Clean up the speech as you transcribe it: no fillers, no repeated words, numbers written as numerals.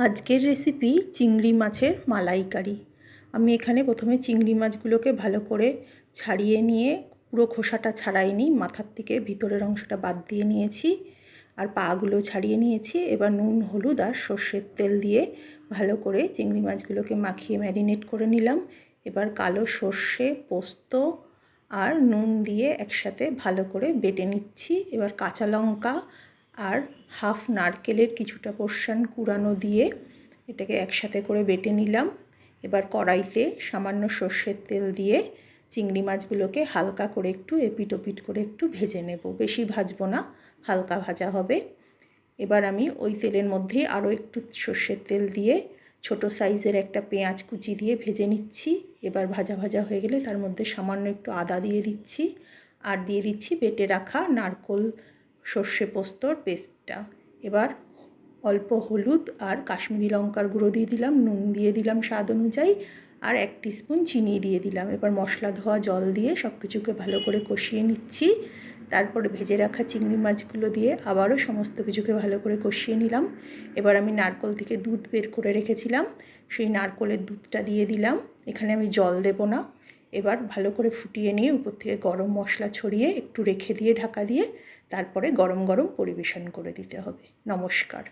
আজকের রেসিপি চিংড়ি মাছের মালাইকারি। আমি এখানে প্রথমে চিংড়ি মাছগুলোকে ভালো করে ছাড়িয়ে নিয়ে পুরো খোসাটা ছাড়াইনি, মাথার থেকে ভিতরের অংশটা বাদ দিয়ে নিয়েছি আর পাগুলো ছাড়িয়ে নিয়েছি। এবার নুন, হলুদ আর সর্ষের তেল দিয়ে ভালো করে চিংড়ি মাছগুলোকে মাখিয়ে ম্যারিনেট করে নিলাম। এবার কালো সর্ষে, পোস্ত আর নুন দিয়ে একসাথে ভালো করে বেটে নিচ্ছি। এবার কাঁচা লঙ্কা আর হাফ নারকেলের কিছুটা পোর্শন কুড়ানো দিয়ে এটাকে একসাথে করে বেটে নিলাম। এবার কড়াইতে সামান্য সর্ষের তেল দিয়ে চিংড়ি মাছগুলোকে হালকা করে একটু এপিট ওপিট করে একটু ভেজে নেব, বেশি ভাজবো না, হালকা ভাজা হবে। এবার আমি ওই তেলের মধ্যেই আরও একটু সর্ষের তেল দিয়ে ছোট সাইজের একটা পেঁয়াজ কুচি দিয়ে ভেজে নিচ্ছি। এবার ভাজা ভাজা হয়ে গেলে তার মধ্যে সামান্য একটু আদা দিয়ে দিচ্ছি আর দিয়ে দিচ্ছি বেটে রাখা নারকেল সর্ষে পোস্তর পেস্টটা। এবার অল্প হলুদ আর কাশ্মীরি লঙ্কার গুঁড়ো দিয়ে দিলাম, নুন দিয়ে দিলাম স্বাদ অনুযায়ী আর 1 টিস্পুন চিনি দিয়ে দিলাম। এবার মশলা ধোয়া জল দিয়ে সব কিছুকে ভালো করে কষিয়ে নিচ্ছি। তারপরে ভেজে রাখা চিংড়ি মাছগুলো দিয়ে আবারও সমস্ত কিছুকে ভালো করে কষিয়ে নিলাম। এবার আমি নারকেল থেকে দুধ বের করে রেখেছিলাম, সেই নারকেলের দুধটা দিয়ে দিলাম। এখানে আমি জল দেব না। এবার ভালো করে ফুটিয়ে নিয়ে উপর থেকে গরম মশলা ছড়িয়ে একটু রেখে দিয়ে ঢাকা দিয়ে তারপরে গরম গরম পরিবেশন করে দিতে হবে। নমস্কার।